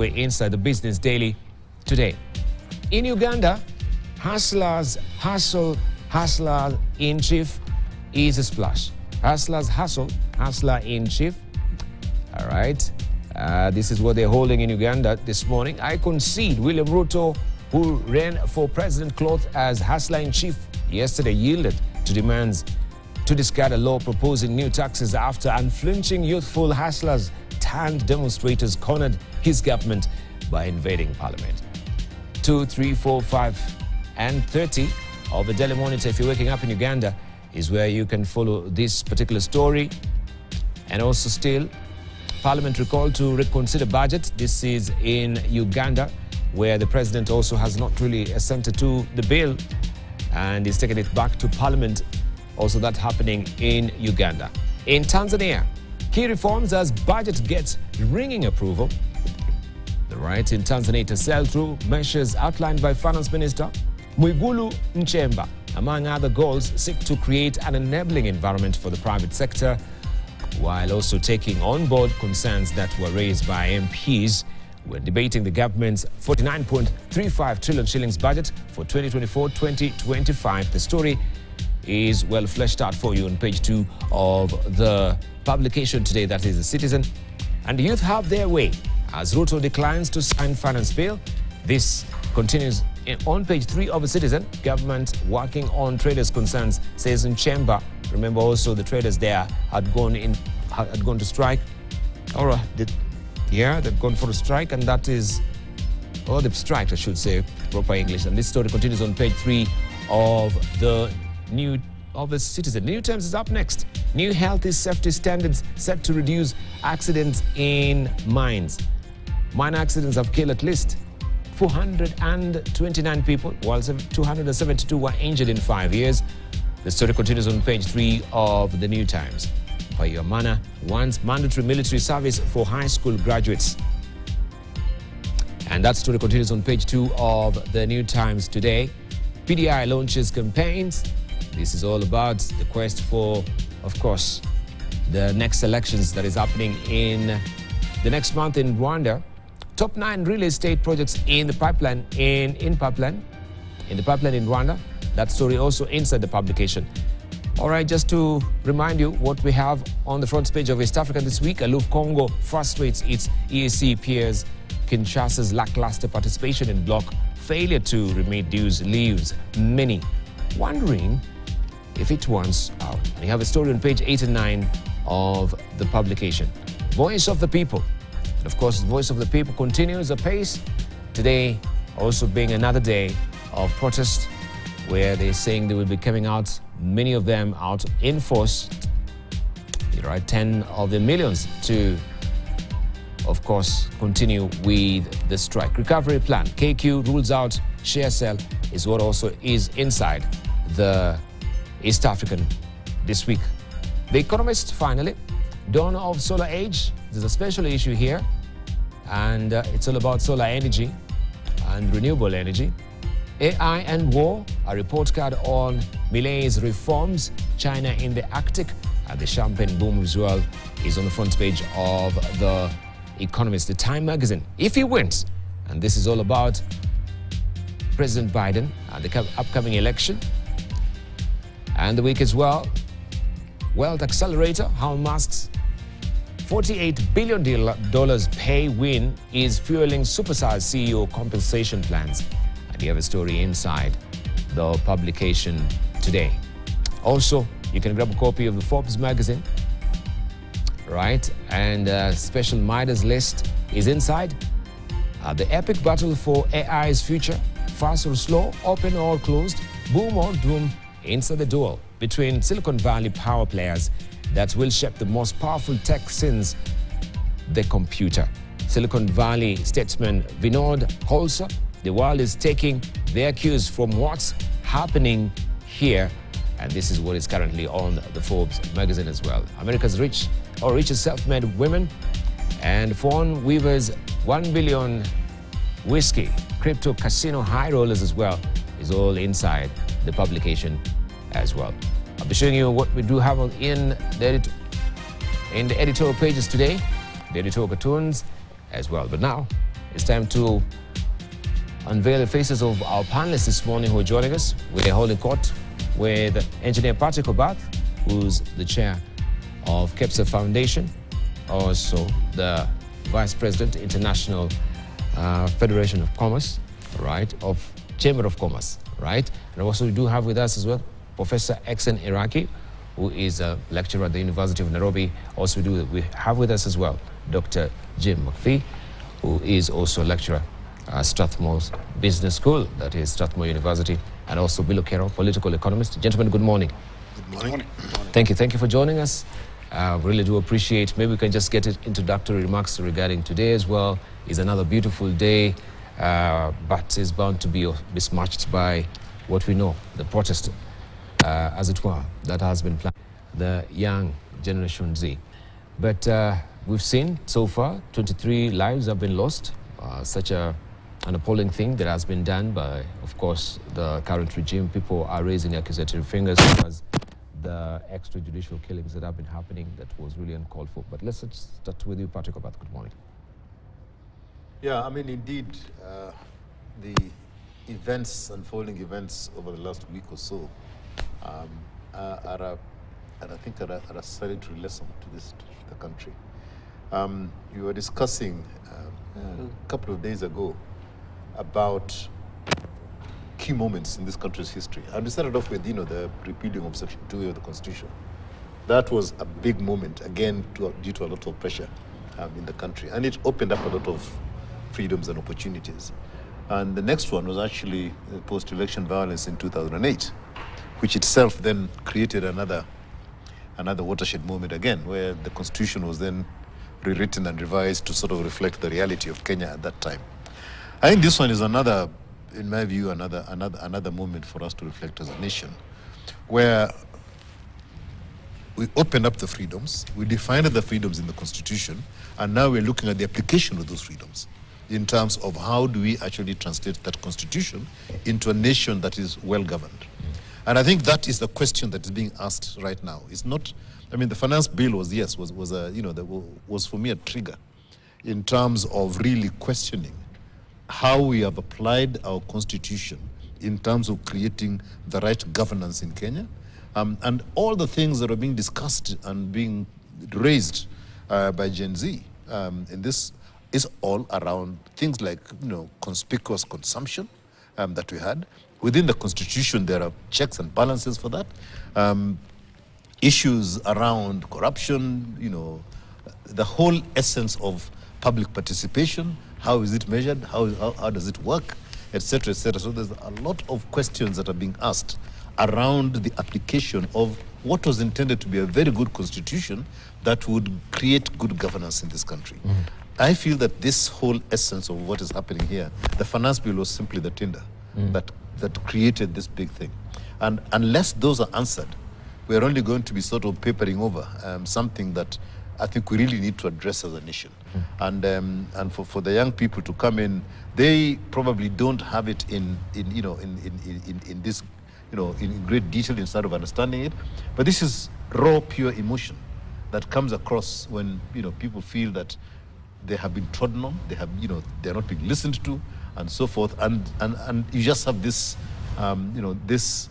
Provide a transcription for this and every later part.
We're inside the Business Daily today. In Uganda, hustlers hustle, hustler in chief is a splash. Hustlers hustle, hustler in chief. All right. This is what they're holding in Uganda this morning. I concede William Ruto, who ran for president clothed as hustler in chief yesterday, yielded to demands to discard a law proposing new taxes after unflinching youthful hustlers turned demonstrators cornered his government by invading parliament. 2, 3, 4, 5, and 30 of the Daily Monitor, if you're waking up in Uganda, is where you can follow this particular story. And also still, Parliament recalled to reconsider budget. This is in Uganda, where the president also has not really assented to the bill and is taking it back to Parliament. Also that happening in Uganda. In Tanzania, key reforms as budget gets ringing approval. The right in Tanzania to sell through measures outlined by Finance Minister Mwigulu Nchemba. Among other goals, seek to create an enabling environment for the private sector, while also taking on board concerns that were raised by MPs when debating the government's 49.35 trillion shillings budget for 2024-2025. The story is well fleshed out for you on page 2 of the publication today, that is The Citizen. And the youth have their way as Ruto declines to sign finance bill. This continues on page 3 of The Citizen. Government working on traders' concerns, says Nchemba. Remember also the traders there had gone to strike. They've gone for a strike, and that is, they've striked, I should say, proper English. And this story continues on page 3 of the Citizen. New Times is up next. New healthy safety standards set to reduce accidents in mines. Mine accidents have killed at least 429 people, while 272 were injured in 5 years. The story continues on page 3 of the New Times. Payamana wants mandatory military service for high school graduates. And that story continues on page 2 of the New Times today. PDI launches campaigns. This is all about the quest for, of course, the next elections that is happening in the next month in Rwanda. Top 9 real estate projects in the pipeline in Rwanda. That story also inside the publication. All right, just to remind you what we have on the front page of East African this week. Aloof Congo frustrates its EAC peers. Kinshasa's lackluster participation in bloc failure to remit dues leaves many wondering if it wants out. And you have a story on page 8 and 9 of the publication. Voice of the People. And of course, the Voice of the People continues apace. Today also being another day of protest, where they're saying they will be coming out, many of them out in force, 10 of the millions, to, of course, continue with the strike. Recovery plan. KQ rules out share sell is what also is inside the East African this week. The Economist, finally. Dawn of solar age. There's a special issue here, and it's all about solar energy and renewable energy. AI and war, a report card on Milei's reforms, China in the Arctic, and the champagne boom as well is on the front page of the Economist, the Time magazine. If he wins, and this is all about President Biden and the upcoming election, and the week as well, Wealth Accelerator, how Musk's $48 billion pay win is fueling supersized CEO compensation plans. And you have a story inside the publication today. Also, you can grab a copy of the Forbes magazine, right? And a special Midas list is inside. The epic battle for AI's future, fast or slow, open or closed, boom or doom, inside the duel between Silicon Valley power players that will shape the most powerful tech since the computer. Silicon Valley statesman Vinod Holsa, the world is taking their cues from what's happening here, and this is what is currently on the Forbes magazine as well. America's richest self-made women, and Fawn Weaver's 1 billion whiskey, crypto casino high rollers as well, is all inside the publication as well. I'll be showing you what we do have in the editorial pages today, the editorial cartoons as well. But now, It's time to unveil the faces of our panelists this morning who are joining us. We're holding court with Engineer Patrick Obath, who's the chair of KEPSA Foundation, also the Vice President, International Federation of Commerce, right, of Chamber of Commerce, right? And also we do have with us as well Professor Exen Iraki, who is a lecturer at the University of Nairobi. Also we have with us as well Dr. Jim McPhee, who is also a lecturer at Strathmore's Business School, that is Strathmore University, and also Bill Okero, political economist. Gentlemen, good morning. Good morning. Thank you for joining us. Really do appreciate. Maybe we can just get introductory remarks regarding today as well. It's another beautiful day, but it's bound to be besmirched by what we know, the protest, as it were, that has been planned, the young Generation Z. But we've seen so far 23 lives have been lost. Such an appalling thing that has been done by, of course, the current regime. People are raising accusatory fingers because the extrajudicial killings that have been happening that was really uncalled for. But let's start with you, Patrick Obath. Good morning. Yeah, I mean, indeed, the unfolding events over the last week or so are a salutary lesson to the country. You were discussing a couple of days ago about key moments in this country's history. And we started off with, the repealing of Section 2 of the Constitution. That was a big moment, again, due to a lot of pressure in the country. And it opened up a lot of freedoms and opportunities. And the next one was actually post-election violence in 2008, which itself then created another watershed moment again, where the Constitution was then rewritten and revised to sort of reflect the reality of Kenya at that time. I think this one is another, in my view, another moment for us to reflect as a nation, where we opened up the freedoms, we defined the freedoms in the Constitution, and now we're looking at the application of those freedoms in terms of how do we actually translate that Constitution into a nation that is well-governed. And I think that is the question that is being asked right now. It's not, I mean, the finance bill was for me a trigger in terms of really questioning how we have applied our Constitution in terms of creating the right governance in Kenya, and all the things that are being discussed and being raised by Gen Z in this is all around things like, conspicuous consumption that we had. Within the Constitution, there are checks and balances for that. Issues around corruption, the whole essence of public participation, how is it measured, how does it work, etc., etc. So there's a lot of questions that are being asked around the application of what was intended to be a very good Constitution that would create good governance in this country. I feel that this whole essence of what is happening here, the finance bill was simply the tinder that created this big thing. And unless those are answered, we're only going to be sort of papering over something that I think we really need to address as a nation. And for the young people to come in, they probably don't have it in this, in great detail instead of understanding it. But this is raw, pure emotion that comes across when people feel that they have been trodden on, they're not being listened to, and so forth. And you just have this, this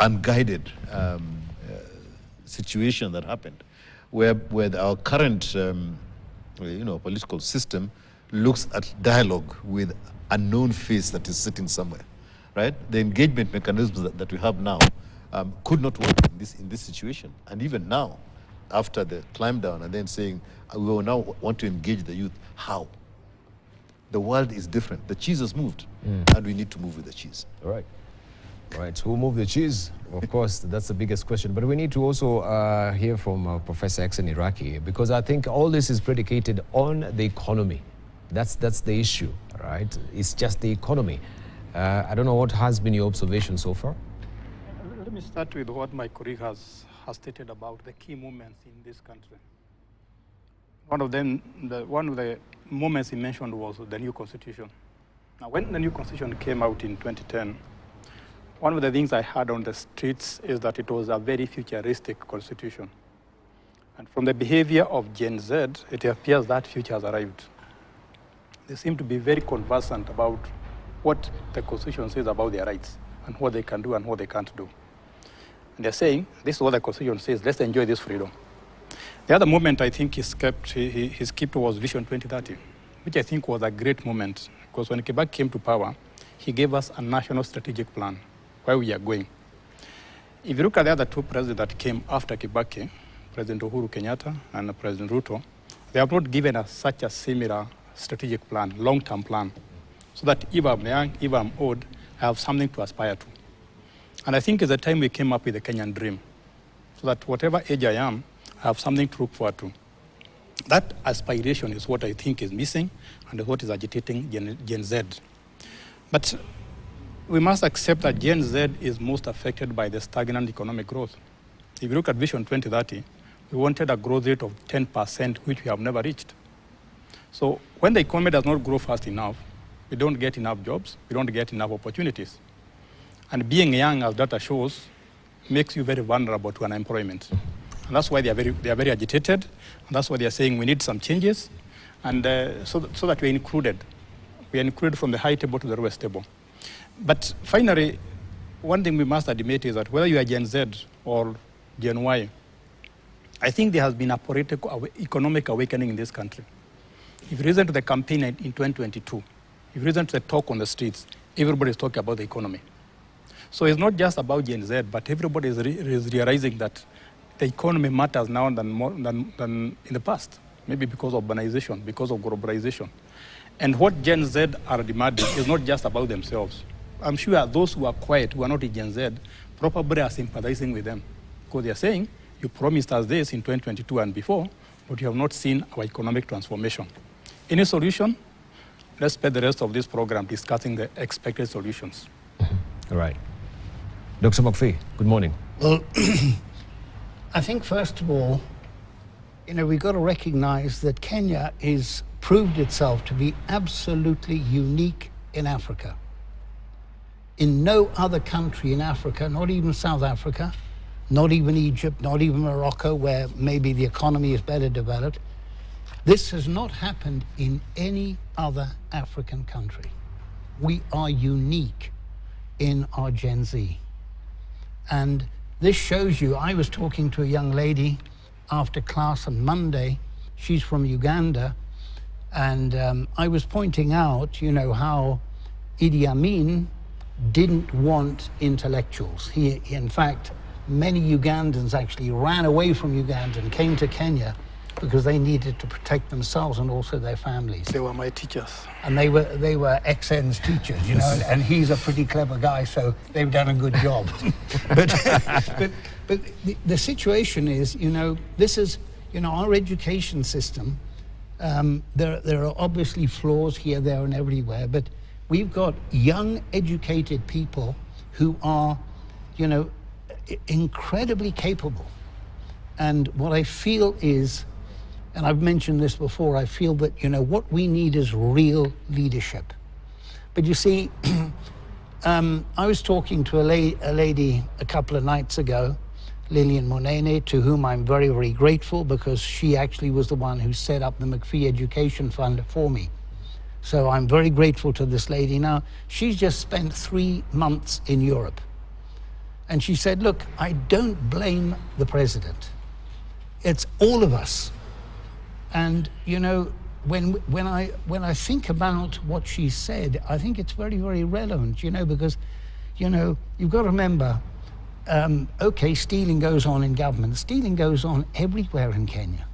unguided situation that happened, where our current, political system looks at dialogue with a known face that is sitting somewhere, right? The engagement mechanisms that we have now could not work in this situation. And even now, after the climb down and then saying, we will now want to engage the youth, how? The world is different. The cheese has moved, and we need to move with the cheese. All right. All right, who moved the cheese? Of course, that's the biggest question. But we need to also hear from Professor Exen Iraki, because I think all this is predicated on the economy. That's the issue, right? It's just the economy. I don't know what has been your observation so far. Let me start with what my colleague has stated about the key moments in this country. One of the moments he mentioned was the new constitution. Now, when the new constitution came out in 2010, one of the things I heard on the streets is that it was a very futuristic constitution. And from the behavior of Gen Z, it appears that future has arrived. they seem to be very conversant about what the Constitution says about their rights and what they can do and what they can't do. And they're saying, this is what the Constitution says, let's enjoy this freedom. The other moment I think he skipped was Vision 2030, which I think was a great moment, because when Kibaki came to power, he gave us a national strategic plan where we are going. If you look at the other two presidents that came after Kibaki, President Uhuru Kenyatta and President Ruto, they have not given us such a similar strategic plan, long-term plan, so that if I'm young, if I'm old, I have something to aspire to. And I think it's the time we came up with the Kenyan dream, so that whatever age I am, I have something to look forward to. That aspiration is what I think is missing and is what is agitating Gen Z. But we must accept that Gen Z is most affected by the stagnant economic growth. If you look at Vision 2030, we wanted a growth rate of 10%, which we have never reached. So when the economy does not grow fast enough, we don't get enough jobs, we don't get enough opportunities. And being young, as data shows, makes you very vulnerable to unemployment. And that's why they are very agitated, and that's why they are saying we need some changes, and so that we're included. We are included from the high table to the lowest table. But finally, one thing we must admit is that whether you are Gen Z or Gen Y, I think there has been a political economic awakening in this country. If you listen to the campaign in 2022, if you listen to the talk on the streets, everybody is talking about the economy. So it's not just about Gen Z, but everybody is realizing that the economy matters now more than in the past, maybe because of urbanization, because of globalization. And what Gen Z are demanding is not just about themselves. I'm sure those who are quiet, who are not in Gen Z, probably are sympathizing with them, because they are saying, you promised us this in 2022 and before, but you have not seen our economic transformation. Any solution? Let's spend the rest of this program discussing the expected solutions. All right. Dr. McPhee, good morning. Well, I think first of all, we've got to recognize that Kenya has proved itself to be absolutely unique in Africa. In no other country in Africa, not even South Africa, not even Egypt, not even Morocco, where maybe the economy is better developed, this has not happened in any other African country. We are unique in our Gen Z. And this shows you, I was talking to a young lady after class on Monday. She's from Uganda. And I was pointing out, how Idi Amin didn't want intellectuals. He, in fact, many Ugandans actually ran away from Uganda and came to Kenya because they needed to protect themselves and also their families. They were my teachers. And they were XN's teachers, and he's a pretty clever guy, so they've done a good job. but the situation is, this is, our education system, there are obviously flaws here, there, and everywhere, but we've got young, educated people who are, incredibly capable. And what I feel is, and I've mentioned this before, I feel that, what we need is real leadership. But you see, I was talking to a lady a couple of nights ago, Lillian Monene, to whom I'm very, very grateful, because she actually was the one who set up the McPhee Education Fund for me. So I'm very grateful to this lady. Now, she's just spent 3 months in Europe. And she said, look, I don't blame the president. It's all of us. And, when I think about what she said, I think it's very, very relevant, because, you've got to remember, okay, stealing goes on in government. Stealing goes on everywhere in Kenya.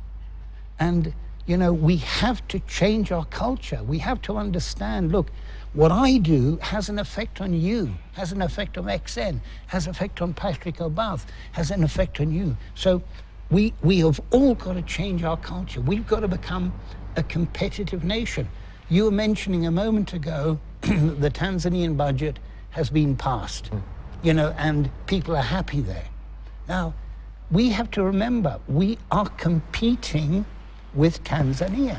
And, we have to change our culture. We have to understand, look, what I do has an effect on you, has an effect on XN, has an effect on Patrick Obath, has an effect on you. So we have all got to change our culture. We've got to become a competitive nation. You were mentioning a moment ago the Tanzanian budget has been passed, and people are happy there. Now, we have to remember, we are competing with Tanzania.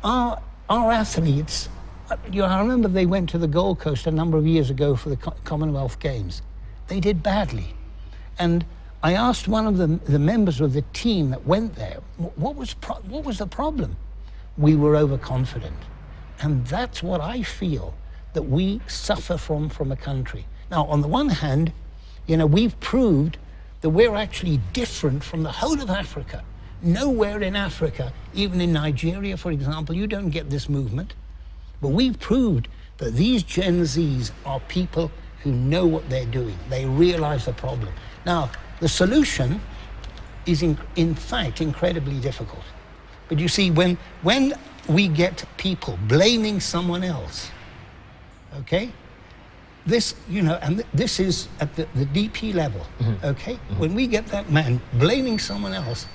Our athletes, I remember they went to the Gold Coast a number of years ago for the Commonwealth Games. They did badly. And I asked one of the members of the team that went there, what was the problem? We were overconfident. And that's what I feel that we suffer from a country. Now, on the one hand, we've proved that we're actually different from the whole of Africa. Nowhere in Africa, even in Nigeria, for example, you don't get this movement. But we've proved that these Gen Zs are people who know what they're doing. They realize the problem. Now, the solution is in fact incredibly difficult. But you see, when we get people blaming someone else, okay? This, and this is at the DP level, okay? Mm-hmm. When we get that man blaming someone else,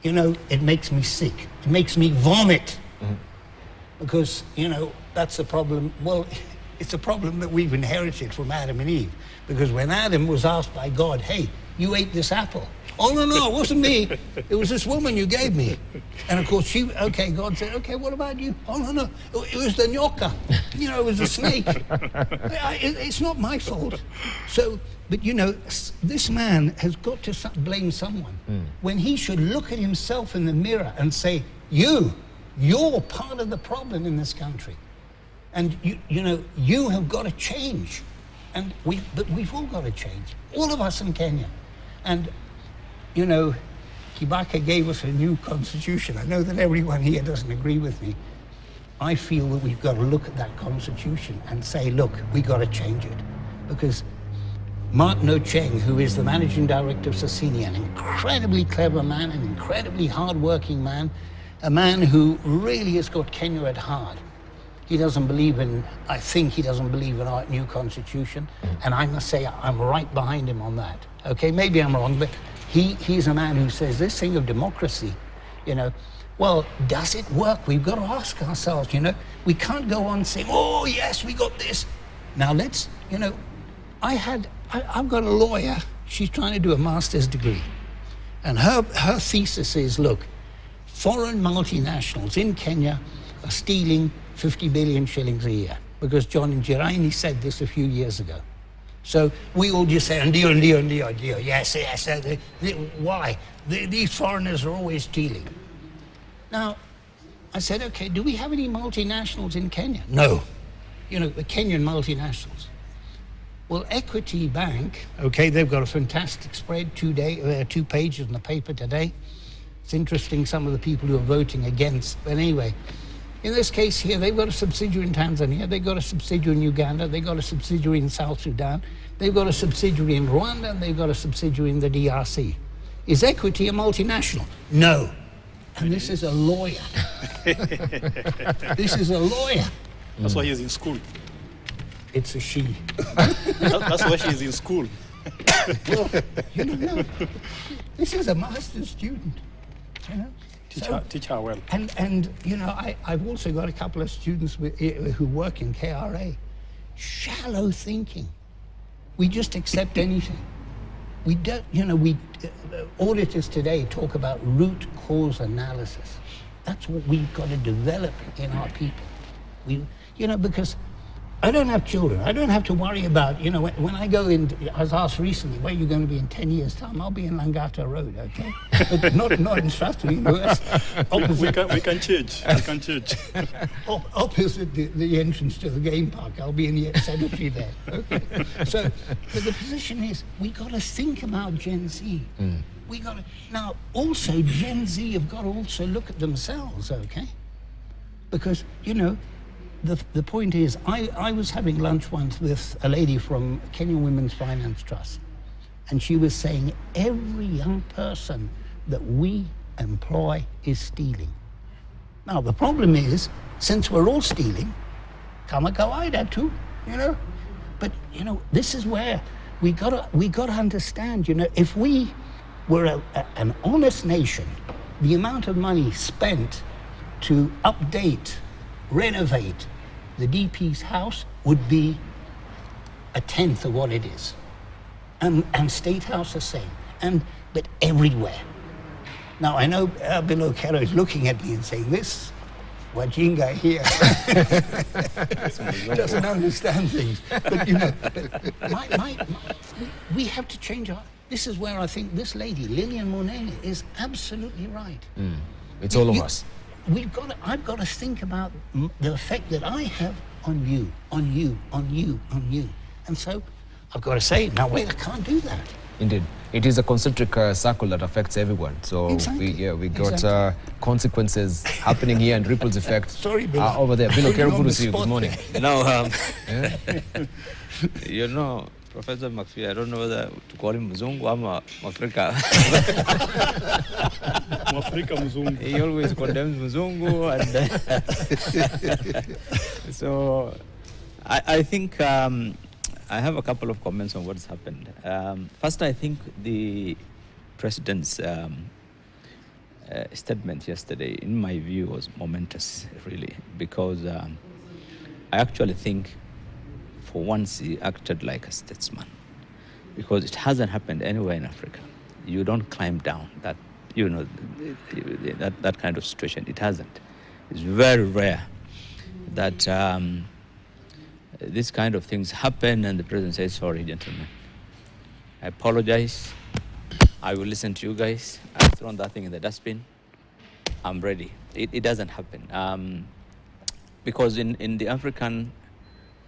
it makes me sick. It makes me vomit. Mm-hmm. Because, that's a problem. Well, it's a problem that we've inherited from Adam and Eve. Because when Adam was asked by God, hey, you ate this apple. Oh, no, it wasn't me. It was this woman you gave me. And of course, God said, okay, what about you? Oh, no, it was the nyoka. It was the snake. It's not my fault. So, but this man has got to blame someone when he should look at himself in the mirror and say, you're part of the problem in this country. And you have got to change. And we've all got to change. All of us in Kenya. And Kibaka gave us a new constitution. I know that everyone here doesn't agree with me. I feel that we've got to look at that constitution and say, look, we've got to change it. Because Martin Ocheng, who is the managing director of Sasini, an incredibly clever man, an incredibly hard-working man, a man who really has got Kenya at heart. I think he doesn't believe in our new constitution. And I must say, I'm right behind him on that. Okay, maybe I'm wrong, but he's a man who says this thing of democracy, well, does it work? We've got to ask ourselves, we can't go on saying, oh, yes, we got this. Now let's, I've got a lawyer, she's trying to do a master's degree. And her thesis is, look, foreign multinationals in Kenya are stealing 50 billion shillings a year. Because John Njiraini said this a few years ago. So we all just say, ndio, yes. Why? These foreigners are always stealing. Now, I said, okay, do we have any multinationals in Kenya? No. The Kenyan multinationals. Well, Equity Bank, okay, they've got a fantastic spread, 2 pages in the paper today. It's interesting, some of the people who are voting against. But anyway, in this case here, they've got a subsidiary in Tanzania, they've got a subsidiary in Uganda, they've got a subsidiary in South Sudan, they've got a subsidiary in Rwanda, and they've got a subsidiary in the DRC. Is Equity a multinational? No. And this is a lawyer. This is a lawyer. That's why he's in school. It's a she. That's why she's in school. Well, no. This is a master's student. Teach her well. And I've also got a couple of students who work in KRA. Shallow thinking. We just accept anything. We don't, auditors today talk about root cause analysis. That's what we've got to develop in our people. Because I don't have children. I don't have to worry about, when I go in, I was asked recently, where are you going to be in 10 years' time? I'll be in Langata Road, okay? But not in Strathclyde, we can change. We can change. Opposite the entrance to the game park, I'll be in the cemetery there, okay? So, but the position is, we got to think about Gen Z. We got to, now, also, Gen Z have got to also look at themselves, okay? Because, the point is, I was having lunch once with a lady from Kenya Women's Finance Trust, and she was saying every young person that we employ is stealing. Now, the problem is, since we're all stealing, kama kawaida too, But, this is where we gotta understand, if we were an honest nation, the amount of money spent to update, renovate the DP's house would be 1/10 of what it is. And State House the same. But everywhere. Now, I know Bill O'Kello is looking at me and saying, this Wajinga here doesn't understand things. But, we have to change our... This is where I think this lady, Lillian Monene, is absolutely right. It's all of us. I've got to think about the effect that I have on you, on you, on you, on you. And so I've got to say, no, wait, I can't do that. Indeed. It is a concentric circle that affects everyone. So Exactly. we got consequences happening here and ripples effect Sorry, Bill. over there. Bill, Put you good on to the see you. Good spot morning. You know, Professor Maxwell, I don't know whether to call him Mzungu or Africa. Mwafrika mzungu. He always condemns Mzungu. And so I think I have a couple of comments on what's happened. First, I think the president's statement yesterday, in my view, was momentous, really, because I actually think for once he acted like a statesman, because it hasn't happened anywhere in Africa. You don't climb down that, you know, that kind of situation. It hasn't. It's very rare that this kind of things happen and the president says, sorry, gentlemen, I apologize. I will listen to you guys. I've thrown that thing in the dustbin. I'm ready. It doesn't happen. Because in the African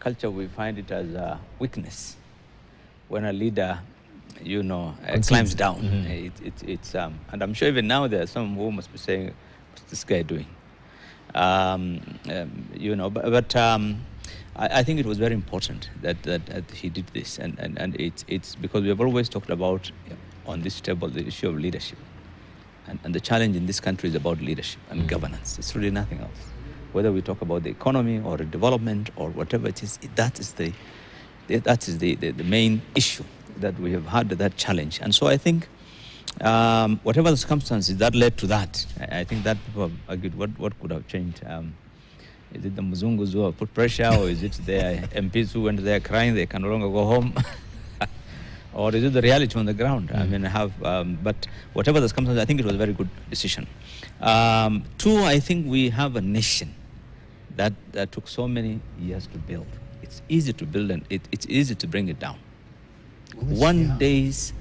culture, we find it as a weakness when a leader, you know, climbs down. Mm-hmm. And I'm sure even now there are some who must be saying, what's this guy doing? You know, but I think it was very important that he did this, and it's because we have always talked about on this table the issue of leadership, and the challenge in this country is about leadership and governance. It's really nothing else. Whether we talk about the economy or development or whatever it is, that is the main issue that we have had, that challenge. And so I think whatever the circumstances that led to that, I think that people have argued what could have changed. Is it the Mzungus who have put pressure, or is it the MPs who went there crying they can no longer go home? Or is it the reality on the ground? I mean, but whatever the circumstances, I think it was a very good decision. Two, I think we have a nation that took so many years to build. It's easy to build and it's easy to bring it down. One day's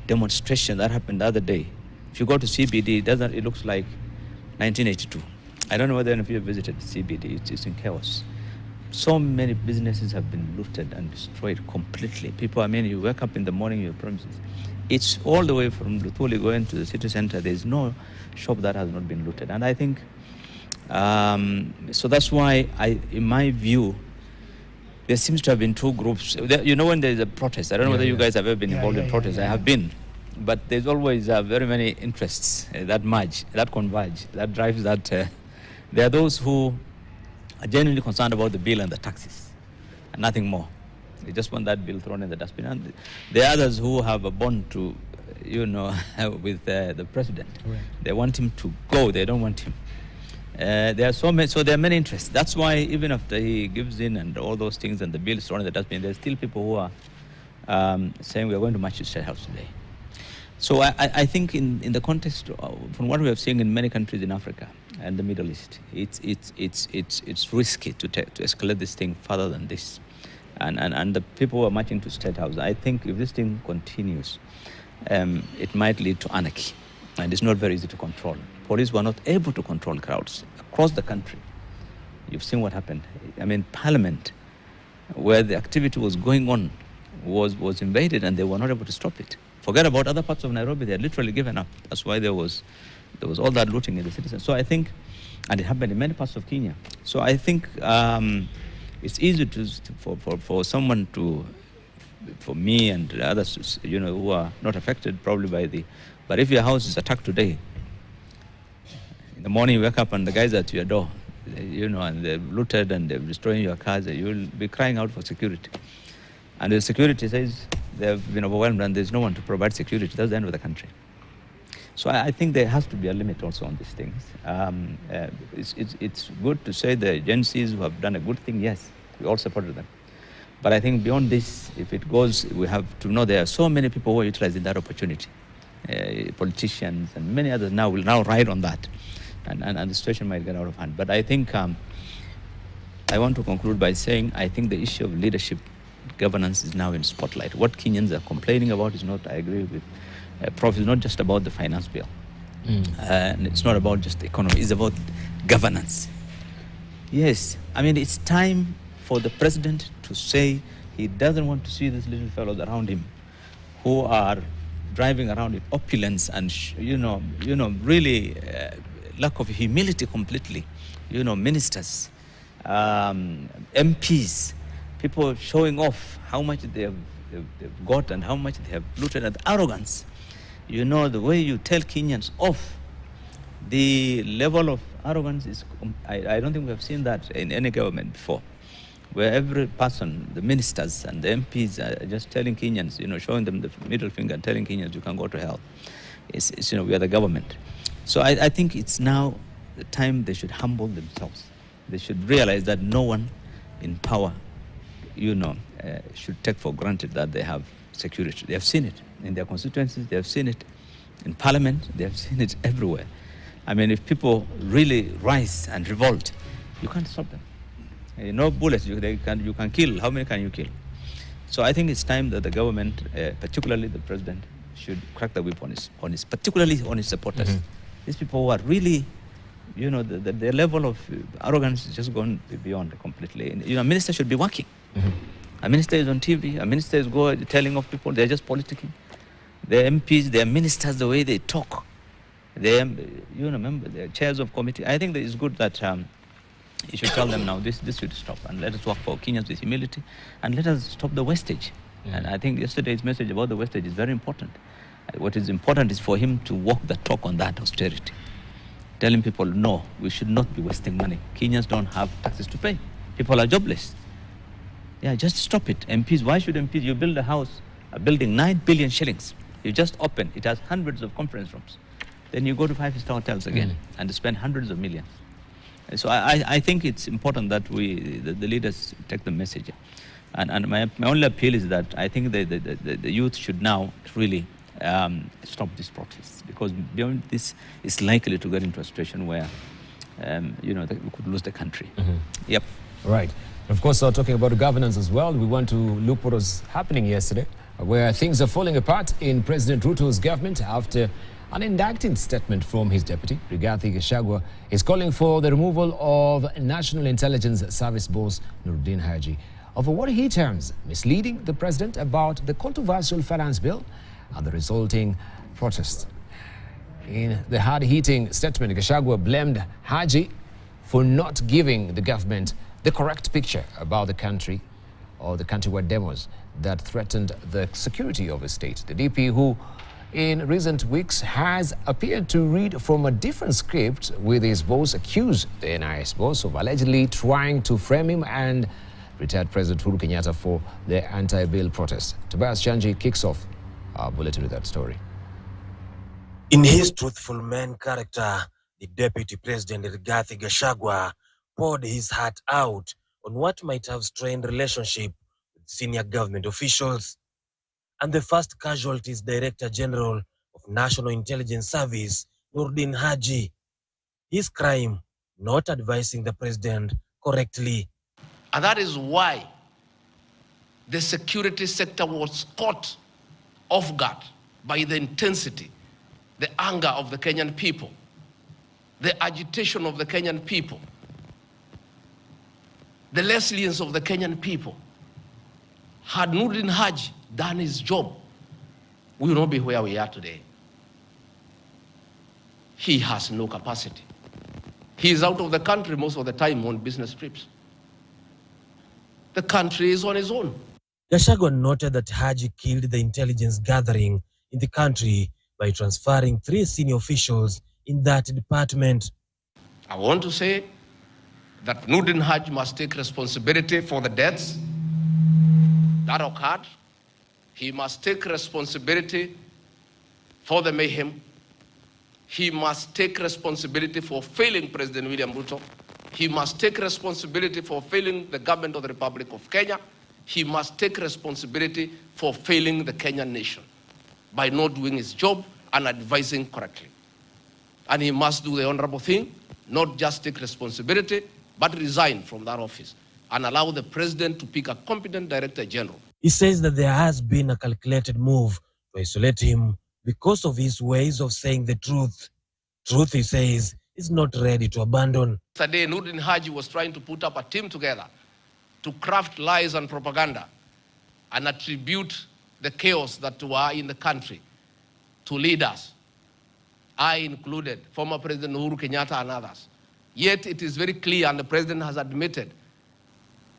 demonstration that happened the other day, if you go to CBD, it looks like 1982. I don't know whether any of you have visited CBD. It's in chaos. So many businesses have been looted and destroyed completely. People, I mean, you wake up in the morning, your premises. It's all the way from Lutuli going to the city center. There's no shop that has not been looted. And I think, so that's why in my view, there seems to have been two groups. You know, when there's a protest, I don't know whether you guys have ever been involved in protests. I have been. But there's always very many interests that merge, that converge, that drives that. There are those who are genuinely concerned about the bill and the taxes, and nothing more. They just want that bill thrown in the dustbin. And there are others who have a bond to, you know, with the president. Right. They want him to go. They don't want him. There are so there are many interests. That's why even after he gives in and all those things and the bill is thrown in the dustbin, there's still people who are saying we are going to march to State House today. So I think in the context from what we have seen in many countries in Africa and the Middle East, it's risky to escalate this thing further than this, and the people who are marching to State House, I think if this thing continues, it might lead to anarchy, and it's not very easy to control. Police were not able to control crowds across the country. You've seen what happened. I mean, Parliament, where the activity was going on, was invaded, and they were not able to stop it. Forget about other parts of Nairobi; they had literally given up. That's why there was all that looting in the citizens. So I think, and it happened in many parts of Kenya. So I think it's easy for someone for me and others, you know, who are not affected probably by but if your house is attacked today, in the morning you wake up and the guys are at your door, you know, and they've looted and they're destroying your cars, you'll be crying out for security. And the security says they've been overwhelmed and there's no one to provide security. That's the end of the country. So I think there has to be a limit also on these things. It's good to say the agencies who have done a good thing, yes, we all supported them. But I think beyond this, if it goes, we have to know there are so many people who are utilizing that opportunity. Politicians and many others now will ride on that. And the situation might get out of hand. But I think I want to conclude by saying I think the issue of leadership governance is now in spotlight. What Kenyans are complaining about is not, I agree with Prof, is not just about the finance bill. And it's not about just the economy, it's about governance. Yes, I mean, it's time for the president to say he doesn't want to see these little fellows around him who are driving around in opulence and, really lack of humility completely. Ministers, MPs, people showing off how much they've got and how much they have looted, and arrogance. The way you tell Kenyans off, the level of arrogance is, I don't think we have seen that in any government before, where every person, the ministers and the MPs are just telling Kenyans, showing them the middle finger and telling Kenyans you can go to hell. It's we are the government. So I think it's now the time they should humble themselves. They should realize that no one in power, should take for granted that they have security. They have seen it in their constituencies, they have seen it in parliament, they have seen it everywhere. I mean, if people really rise and revolt, you can't stop them. No bullets, you can kill. How many can you kill? So I think it's time that the government, particularly the president, should crack the whip particularly on his supporters. These people who are really, the level of arrogance is just gone beyond completely. A minister should be working. A minister is on TV, a minister is telling off people, they're just politicking. They're MPs, they're ministers, the way they talk. They're chairs of committee. I think that it's good that you should tell them now, this should stop, and let us work for Kenyans with humility, and let us stop the wastage. And I think yesterday's message about the wastage is very important. What is important is for him to walk the talk on that austerity. Telling people, no, we should not be wasting money. Kenyans don't have taxes to pay. People are jobless. Yeah, just stop it. MPs, why should MPs? You build a building, 9 billion shillings. You just open, it has hundreds of conference rooms. Then you go to 5-star hotels again and spend hundreds of millions. So I think it's important that the leaders take the message. And my only appeal is that I think the youth should now really stop this protest, because beyond this is likely to get into a situation where we could lose the country. Yep. Right. Of course, talking about governance as well, we want to look what was happening yesterday, where things are falling apart in President Ruto's government after an indicting statement from his deputy, Rigathi Gachagua, is calling for the removal of National Intelligence Service boss Nuruddin Haji over what he terms misleading the president about the controversial finance bill and the resulting protests. In the hard-hitting statement, Gachagua blamed Haji for not giving the government the correct picture about the country or the countrywide demos that threatened the security of the state. The DP, who in recent weeks has appeared to read from a different script, with his boss accused the NIS boss of allegedly trying to frame him and retired President Uhuru Kenyatta for the anti-bill protest. Tobias Chanji kicks off our bulletin with that story. In his truthful man character, the Deputy President Rigathi Gachagua poured his heart out on what might have strained relationship with senior government officials. And the first casualty is Director General of National Intelligence Service, Nuruddin Haji. His crime, not advising the president correctly. And that is why the security sector was caught off guard by the intensity, the anger of the Kenyan people, the agitation of the Kenyan people, the resilience of the Kenyan people. Had Nuruddin Haji done his job, we will not be where we are today. He has no capacity. He is out of the country most of the time on business trips. The country is on its own. Gachagua noted that Haji killed the intelligence gathering in the country by transferring 3 senior officials in that department. I want to say that Nuruddin Haji must take responsibility for the deaths that occurred. He must take responsibility for the mayhem. He must take responsibility for failing President William Ruto. He must take responsibility for failing the government of the Republic of Kenya. He must take responsibility for failing the Kenyan nation by not doing his job and advising correctly. And he must do the honorable thing, not just take responsibility, but resign from that office and allow the president to pick a competent director general. He says that there has been a calculated move to isolate him because of his ways of saying the truth. Truth, he says, is not ready to abandon. Yesterday, Nurdin Haji was trying to put up a team together to craft lies and propaganda and attribute the chaos that were in the country to leaders, I included, former President Uhuru Kenyatta and others. Yet it is very clear, and the President has admitted,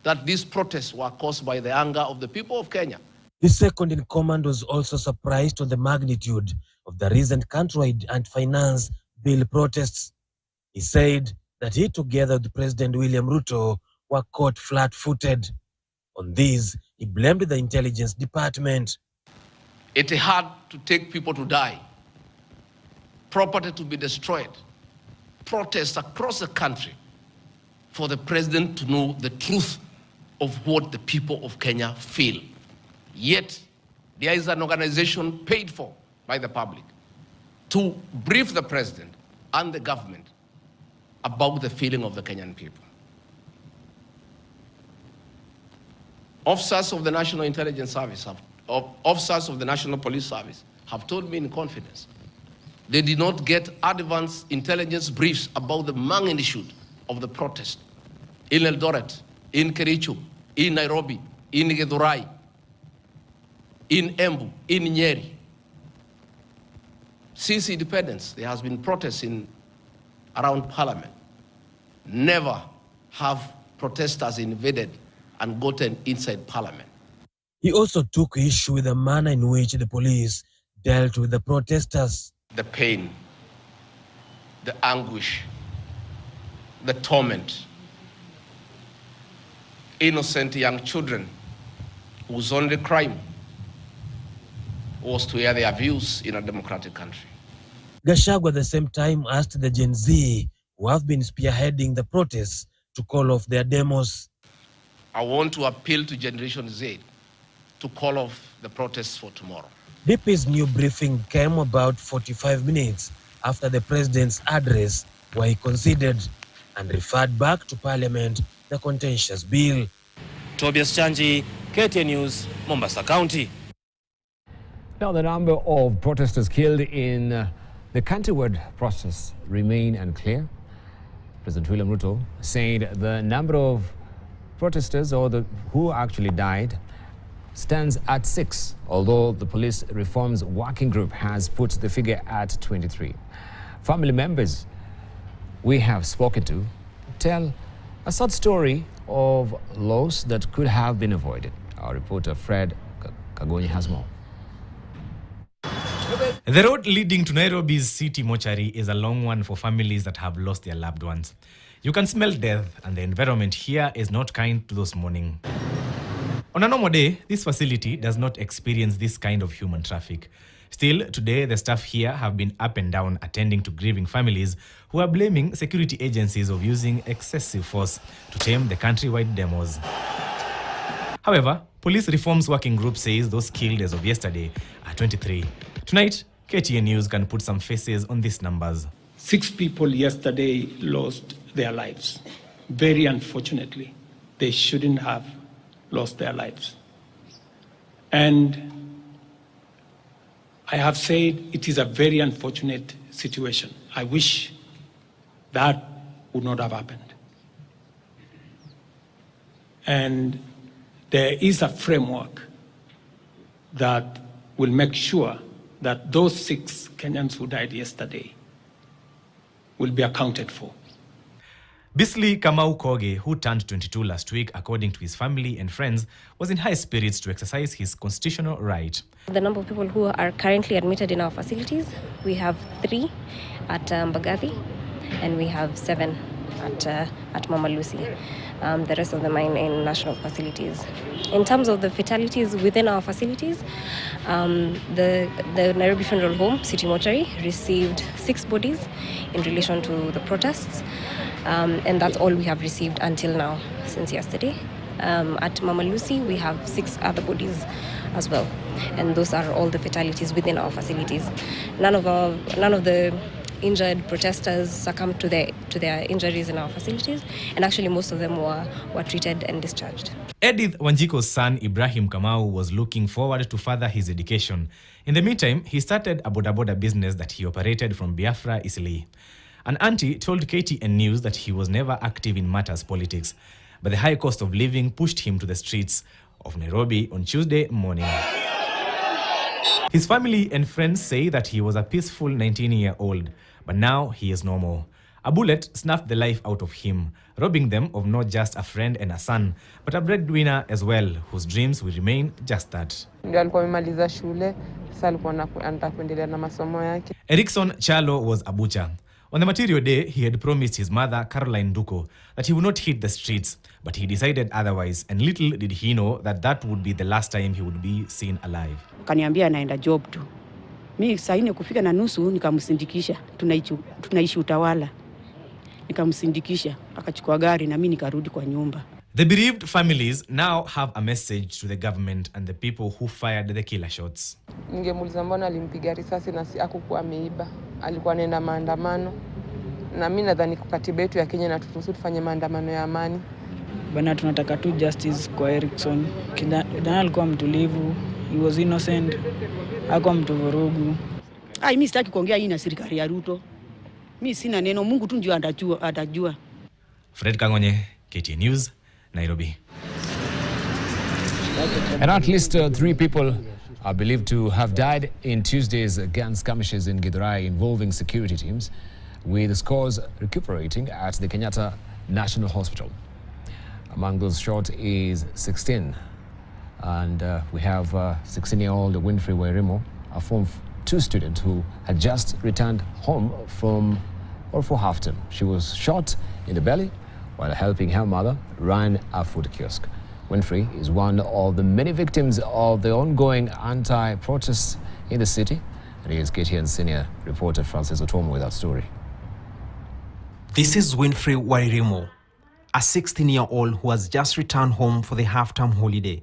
that these protests were caused by the anger of the people of Kenya. The second in command was also surprised on the magnitude of the recent countrywide anti-finance bill protests. He said that he, together with President William Ruto, were caught flat-footed. On this, he blamed the intelligence department. It had to take people to die, property to be destroyed, protests across the country for the president to know the truth of what the people of Kenya feel. Yet, there is an organization paid for by the public to brief the president and the government about the feeling of the Kenyan people. Officers of the National Intelligence Service, officers of the National Police Service have told me in confidence they did not get advance intelligence briefs about the magnitude of the protest in Eldoret, in Kericho, in Nairobi, in Githurai, in Embu, in Nyeri. Since independence, there has been protests around Parliament. Never have protesters invaded and gotten inside Parliament. He also took issue with the manner in which the police dealt with the protesters. The pain, the anguish, the torment. Innocent young children whose only crime was to air their views in a democratic country. Gachagua at the same time asked the Gen Z who have been spearheading the protests to call off their demos. I want to appeal to Generation Z to call off the protests for tomorrow. DP's new briefing came about 45 minutes after the president's address, where he conceded and referred back to Parliament the contentious bill. Tobias Chanji, KTN News, Mombasa County. Now, the number of protesters killed in the countrywide process remain unclear. President William Ruto said the number of protesters who actually died stands at 6, although the police reforms working group has put the figure at 23. Family members we have spoken to tell a sad story of loss that could have been avoided. Our reporter Fred Kagonyi has more. The road leading to Nairobi's city mortuary is a long one for families that have lost their loved ones. You can smell death, and the environment here is not kind to those mourning. On a normal day, this facility does not experience this kind of human traffic. Still, today, the staff here have been up and down attending to grieving families who are blaming security agencies of using excessive force to tame the countrywide demos. However, Police Reforms Working Group says those killed as of yesterday are 23. Tonight, KTN News can put some faces on these numbers. 6 people yesterday lost their lives. Very unfortunately, they shouldn't have lost their lives. And I have said it is a very unfortunate situation. I wish that would not have happened. And there is a framework that will make sure that those 6 Kenyans who died yesterday will be accounted for. Bisley Kamau Koge, who turned 22 last week, according to his family and friends, was in high spirits to exercise his constitutional right. The number of people who are currently admitted in our facilities, we have 3 at Mbagathi, and we have 7 at Mama Lucy. The rest of them are in national facilities. In terms of the fatalities within our facilities, the Nairobi Funeral Home, City Mortuary, received 6 bodies in relation to the protests. And that's all we have received until now, since yesterday. At Mama Lucy, we have 6 other bodies as well. And those are all the fatalities within our facilities. None of the injured protesters succumbed to their injuries in our facilities, and actually most of them were treated and discharged. Edith Wanjiko's son Ibrahim Kamau was looking forward to further his education. In the meantime, he started a boda business that he operated from Biafra, Isili. An auntie told KTN News that he was never active in matters politics, but the high cost of living pushed him to the streets of Nairobi on Tuesday morning. His family and friends say that he was a peaceful 19-year-old, but now he is no more. A bullet snuffed the life out of him, robbing them of not just a friend and a son, but a breadwinner as well, whose dreams will remain just that. Erickson Chalo was a butcher. On the material day, he had promised his mother, Caroline Duko, that he would not hit the streets, but he decided otherwise, and little did he know that that would be the last time he would be seen alive. Kaniambia anaenda job tu. Mimi saa 4 kufika na nusu nikamsindikisha. Tunaishi Utawala. Nikamsindikisha, akachukua gari na mimi nikarudi kwa nyumba. The bereaved families now have a message to the government and the people who fired the killer shots. Ningemuuliza mbona alimpiga risasi na si hakukuwa ameiba. Alikuwa anaenda maandamano. Na mimi nadhani katiba yetu ya Kenya inaturuhusu tufanye maandamano ya amani. Bana, tunataka tu justice kwa Erickson. Kijana alikuwa mtulivu, he was innocent. Hakuwa mtu vurugu. Mimi sitaki kuongea hii na serikali ya Ruto. Mimi sina neno, Mungu tu ndio atajua. Fred Kangonye, KTN News, Nairobi. And at least 3 people are believed to have died in Tuesday's gun skirmishes in Githurai involving security teams, with scores recuperating at the Kenyatta National Hospital. Among those shot is 16. And we have 16-year-old Winfrey Wairimo, a Form 2 student who had just returned home for half-term. She was shot in the belly while helping her mother run a food kiosk. Winfrey is one of the many victims of the ongoing anti-protests in the city. And here's KTN senior reporter Francis Otomo with that story. This is Winfrey Wairimo, a 16-year-old who has just returned home for the half-term holiday.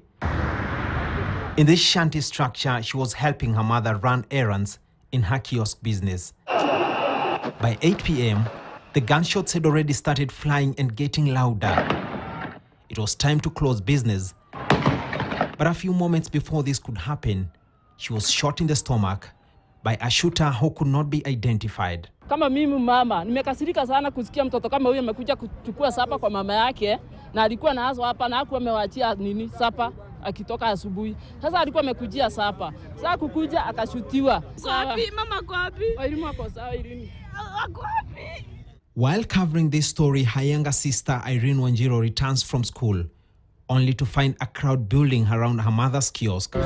In this shanty structure, she was helping her mother run errands in her kiosk business. By 8 p.m., the gunshots had already started flying and getting louder. It was time to close business. But a few moments before this could happen, she was shot in the stomach by a shooter who could not be identified. Kama mimi mama, nimekasirika sana kusikia mtoto kama huyu amekuja kuchukua sapa kwa mama yake, na alikuwa na hazo hapa na hakuwa amewaachia sapa akitoka asubuhi. Sasa alikuwa amekujia sapa. Sasa kukuja akashutiwa. Wapi mama, kwa wapi? Wairimo kwa sawa Irene. Kwa wapi? While covering this story, her younger sister Irene Wanjiro returns from school, only to find a crowd building around her mother's kiosk.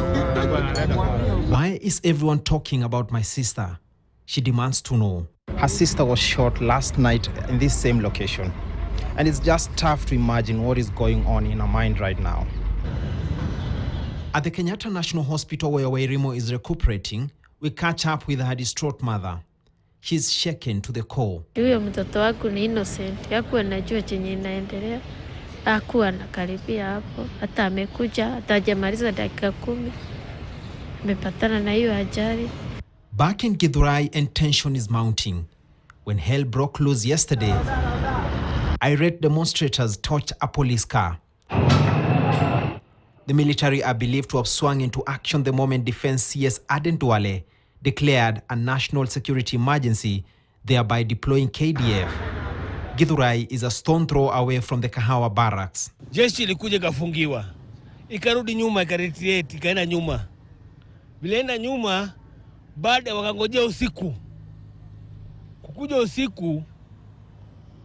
Why is everyone talking about my sister? She demands to know. Her sister was shot last night in this same location. And it's just tough to imagine what is going on in her mind right now. At the Kenyatta National Hospital where Wairimo is recuperating, we catch up with her distraught mother. She's shaken to the core. Huyo mtoto wangu ni innocent. Hakuwa anajua chenye inaendelea. Hakuwa anakaribia hapo. Hata amekuja, hata hajamaliza dakika 10. Amepatana na hiyo ajali. Back in Githurai, and tension is mounting. When hell broke loose yesterday, irate demonstrators torched a police car. The military are believed to have swung into action the moment Defense CS Aden Duale declared a national security emergency, thereby deploying KDF. Githurai is a stone throw away from the Kahawa barracks. Jeshi ilikuja kafungiwa. Ikarudi nyuma, ikaretreat, ikaenda nyuma. Bilienda nyuma, baada wakangojea usiku. Kukuja usiku,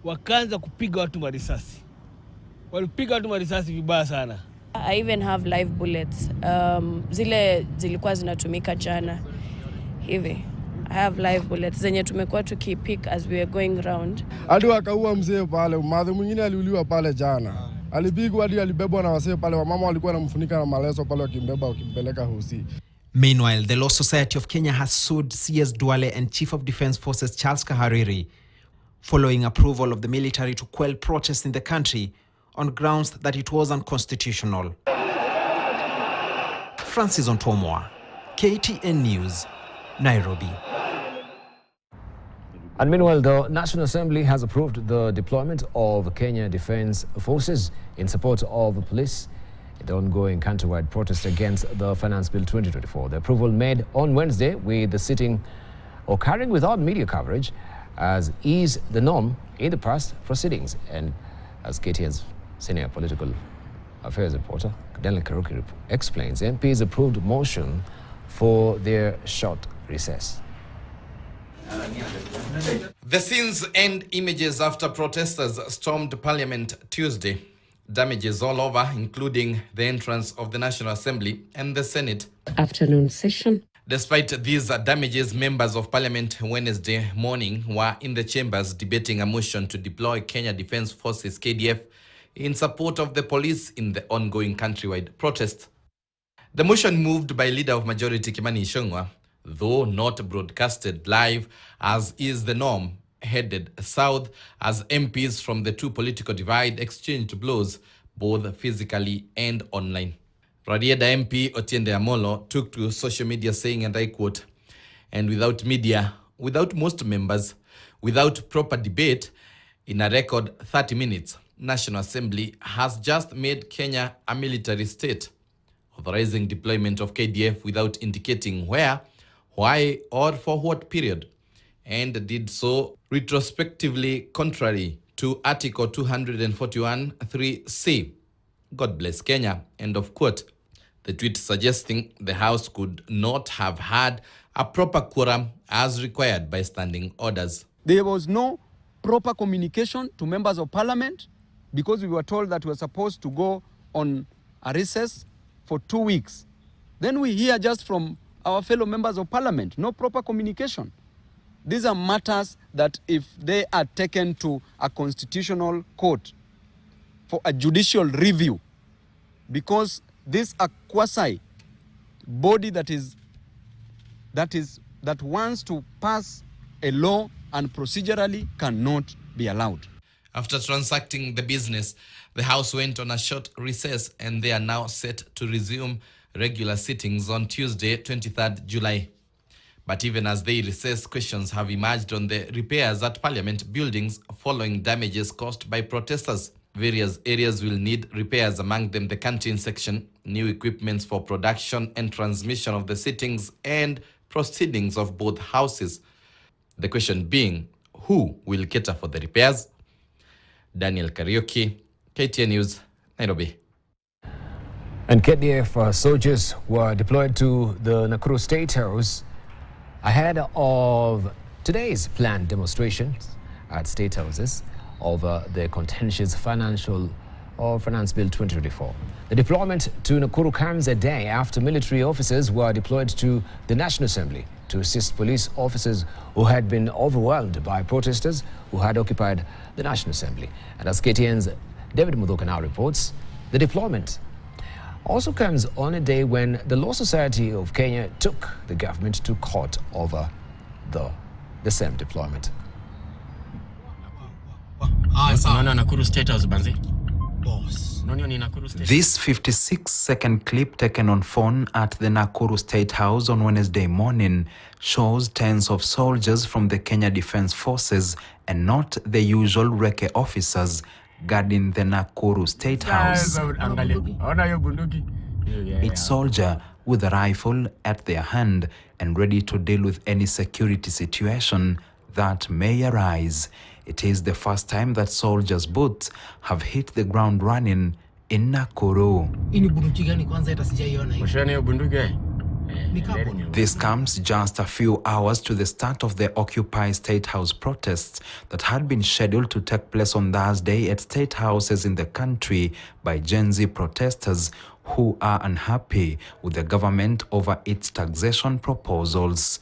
wakaanza kupiga watu marisasi. Walipiga watu marisasi vibaya sana. I even have live bullets. Zile zilikuwa zinatumika jana. Hivi. I have live bullets zenye tumekuwa tukipick as we were going round. Hadi wakaua mzee pale, mmadhe mwingine aliuliwa pale jana. Alipigwa hadi alibebwa na wasee pale, wamama walikuwa wanamfunika na maleso pale wakimbeba wakimpeleka hosi. Meanwhile, the Law Society of Kenya has sued CS Duale and Chief of Defense Forces Charles Kahariri following approval of the military to quell protests in the country on grounds that it was unconstitutional. Francis Ontomwa, KTN News, Nairobi. And meanwhile, the National Assembly has approved the deployment of Kenya Defence Forces in support of police in the ongoing countrywide protest against the Finance Bill 2024. The approval made on Wednesday with the sitting occurring without media coverage, as is the norm in the past proceedings. And as KTN's senior political affairs reporter, Daniel Karuki explains, MPs approved motion for their short recess. The scenes and images after protesters stormed Parliament Tuesday. Damages all over, including the entrance of the National Assembly and the Senate. Afternoon session. Despite these damages, members of Parliament Wednesday morning were in the chambers debating a motion to deploy Kenya Defence Forces KDF in support of the police in the ongoing countrywide protest. The motion, moved by Leader of Majority Kimani Ichung'wah, though not broadcasted live as is the norm, headed south as MPs from the two political divide exchanged blows, both physically and online. Rarieda MP Otiende Amolo took to social media saying, and I quote, "And without media, without most members, without proper debate, in a record 30 minutes, National Assembly has just made Kenya a military state, authorizing deployment of KDF without indicating where, why, or for what period, and did so retrospectively contrary to Article 241(3)(c. God bless Kenya," end of quote. The tweet suggesting the House could not have had a proper quorum as required by standing orders. There was no proper communication to members of Parliament because we were told that we were supposed to go on a recess for 2 weeks. Then we hear just from our fellow members of Parliament, no proper communication. These are matters that if they are taken to a constitutional court for a judicial review, because this a quasi body that wants to pass a law and procedurally cannot be allowed. After transacting the business, the House went on a short recess and they are now set to resume regular sittings on Tuesday, 23rd July. But even as they recess, questions have emerged on the repairs at Parliament buildings following damages caused by protesters. Various areas will need repairs, among them the canteen section, new equipments for production and transmission of the sittings and proceedings of both houses. The question being, who will cater for the repairs? Daniel Kariuki, KTN News, Nairobi. And KDF soldiers were deployed to the Nakuru State House ahead of today's planned demonstrations at state houses over the contentious Finance Bill 2024. The deployment to Nakuru comes a day after military officers were deployed to the National Assembly to assist police officers who had been overwhelmed by protesters who had occupied the National Assembly. And as KTN's David Mudhoka now reports, the deployment also comes on a day when the Law Society of Kenya took the government to court over the same deployment. This 56-second clip taken on phone at the Nakuru State House on Wednesday morning shows tens of soldiers from the Kenya Defence Forces and not the usual Reke officers guarding the Nakuru State House. Each soldier with a rifle at their hand and ready to deal with any security situation that may arise. It is the first time that soldiers' boots have hit the ground running in Nakuru. This comes just a few hours to the start of the Occupy State House protests that had been scheduled to take place on Thursday at state houses in the country by Gen Z protesters who are unhappy with the government over its taxation proposals.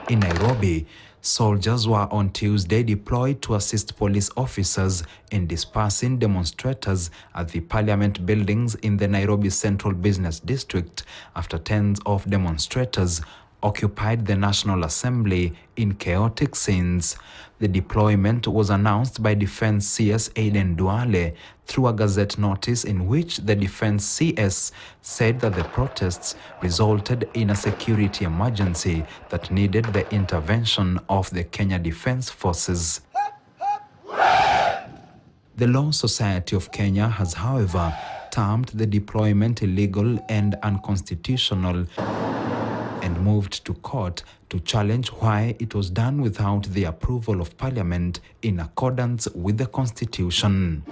In Nairobi, soldiers were on Tuesday deployed to assist police officers in dispersing demonstrators at the Parliament buildings in the Nairobi Central Business District after tens of demonstrators occupied the National Assembly in chaotic scenes. The deployment was announced by Defense CS Aden Duale through a Gazette notice in which the Defense CS said that the protests resulted in a security emergency that needed the intervention of the Kenya Defense Forces. The Law Society of Kenya has, however, termed the deployment illegal and unconstitutional and moved to court to challenge why it was done without the approval of Parliament in accordance with the Constitution.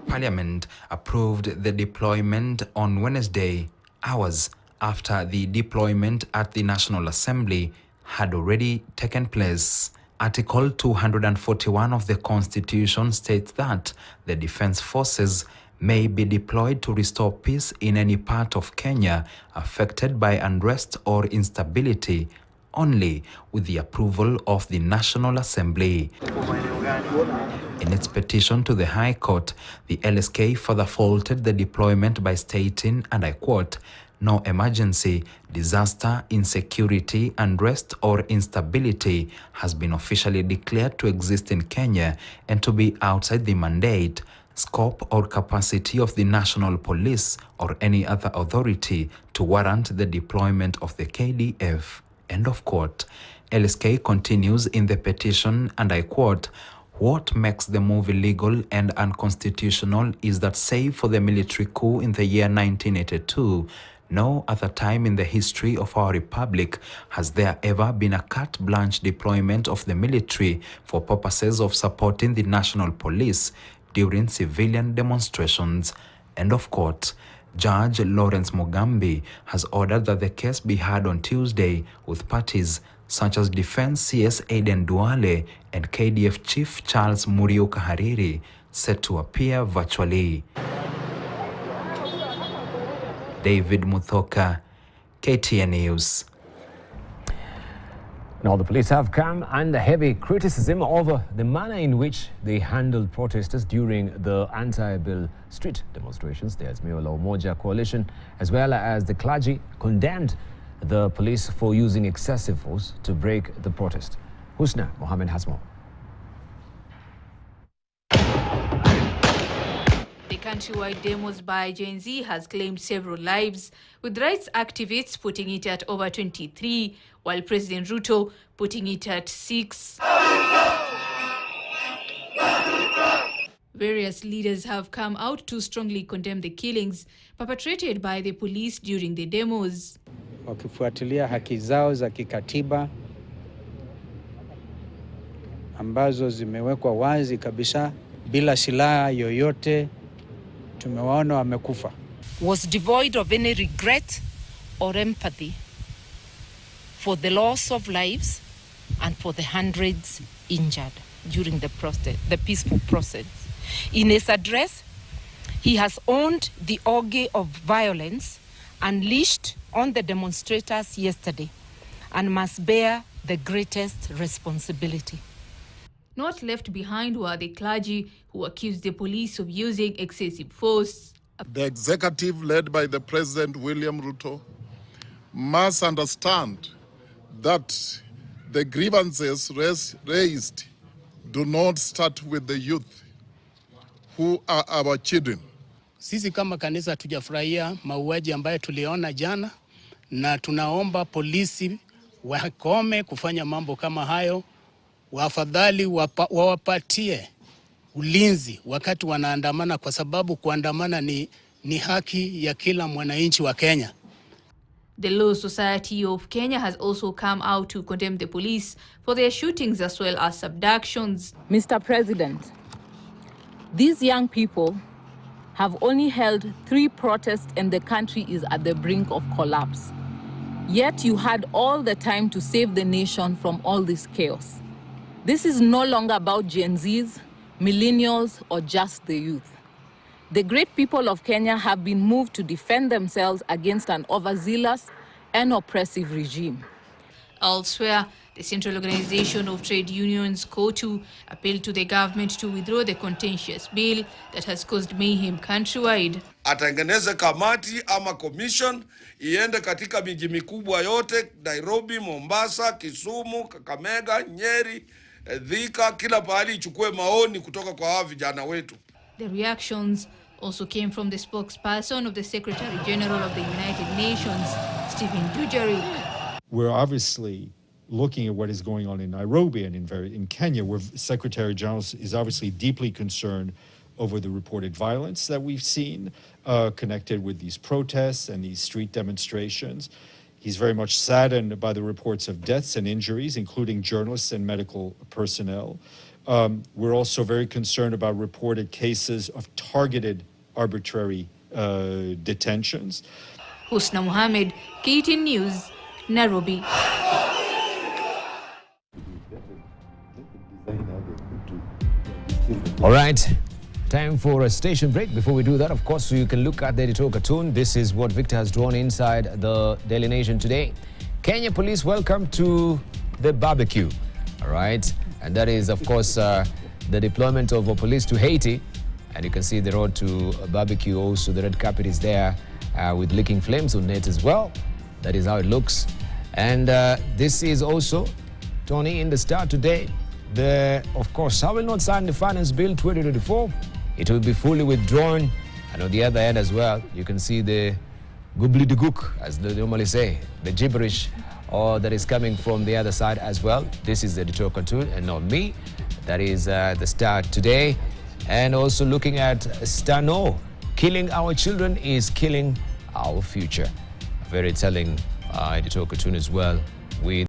Parliament approved the deployment on Wednesday, hours after the deployment at the National Assembly had already taken place. Article 241 of the Constitution states that the Defense Forces may be deployed to restore peace in any part of Kenya affected by unrest or instability, only with the approval of the National Assembly. In its petition to the High Court, the LSK further faulted the deployment by stating, and I quote, "No emergency, disaster, insecurity, unrest, or instability has been officially declared to exist in Kenya and to be outside the mandate, scope, or capacity of the National Police or any other authority to warrant the deployment of the KDF." End of quote. LSK continues in the petition, and I quote, "What makes the move illegal and unconstitutional is that save for the military coup in the year 1982, no other time in the history of our republic has there ever been a carte blanche deployment of the military for purposes of supporting the national police during civilian demonstrations." End of quote. Judge Lawrence Mugambi has ordered that the case be heard on Tuesday with parties such as Defense CS Aden Duale and KDF Chief Charles Muriuka Hariri set to appear virtually. David Muthoka, KTN News. Now, the police have come under heavy criticism over the manner in which they handled protesters during the anti-bill street demonstrations. The Azimio la Umoja coalition, as well as the clergy, condemned the police for using excessive force to break the protest. Husna Mohammed has more. The countrywide demos by Gen Z has claimed several lives, with rights activists putting it at over 23, while President Ruto putting it at 6. Various leaders have come out to strongly condemn the killings perpetrated by the police during the demos. Wakifuatilia haki zao za kikatiba ambazo zimewekwa wazi kabisa bila silaha yoyote, tumewaona wamekufa. Was devoid of any regret or empathy for the loss of lives and for the hundreds injured during the peaceful process. In his address, he has owned the orgy of violence unleashed on the demonstrators yesterday and must bear the greatest responsibility. Not left behind were the clergy, who accused the police of using excessive force. The executive, led by the President William Ruto, must understand that the grievances raised do not start with the youth, who are our children. Sisi kama kanisa hatujafurahia mauaji ambayo tuliona jana, na tunaomba polisi wakome kufanya mambo kama hayo. Wafadhali wawapatie ulinzi wakati wanaandamana, kwa sababu kuandamana ni haki ya kila mwananchi wa Kenya. The Law Society of Kenya has also come out to condemn the police for their shootings as well as abductions. Mr. President, these young people have only held 3 protests and the country is at the brink of collapse. Yet you had all the time to save the nation from all this chaos. This is no longer about Gen Zs, millennials, or just the youth. The great people of Kenya have been moved to defend themselves against an overzealous and oppressive regime. Elsewhere, the Central Organization of Trade Unions, COTU, appealed to the government to withdraw the contentious bill that has caused mayhem countrywide. Atengeneze kamati ama commission iende katika miji mikubwa yote, Nairobi, Mombasa, Kisumu, Kakamega, Nyeri, Thika, kila pahali ichukue maoni kutoka kwa hawa vijana wetu. The reactions also came from the spokesperson of the Secretary General of the United Nations, Stephen Dujarric. We're obviously looking at what is going on in Nairobi and in Kenya, where Secretary General is obviously deeply concerned over the reported violence that we've seen connected with these protests and these street demonstrations. He's very much saddened by the reports of deaths and injuries, including journalists and medical personnel. We're also very concerned about reported cases of targeted arbitrary detentions. Husna Mohammed, KTN News, Nairobi. All right, time for a station break. Before we do that, of course, you can look at the editorial cartoon. This is what Victor has drawn inside the Daily Nation today. Kenya police welcome to the barbecue. All right, and that is, of course, the deployment of police to Haiti. And you can see the road to a barbecue. Also, the red carpet is there with licking flames on it as well. That is how it looks. And this is also, Tony, in the Star today. Of course, I will not sign the Finance Bill 2024. It will be fully withdrawn. And on the other end as well, you can see the gobbledygook, as they normally say, the gibberish that is coming from the other side as well. This is the editorial cartoon and not me. That is the Star today. And also looking at Stano, killing our children is killing our future. A very telling editorial cartoon as well with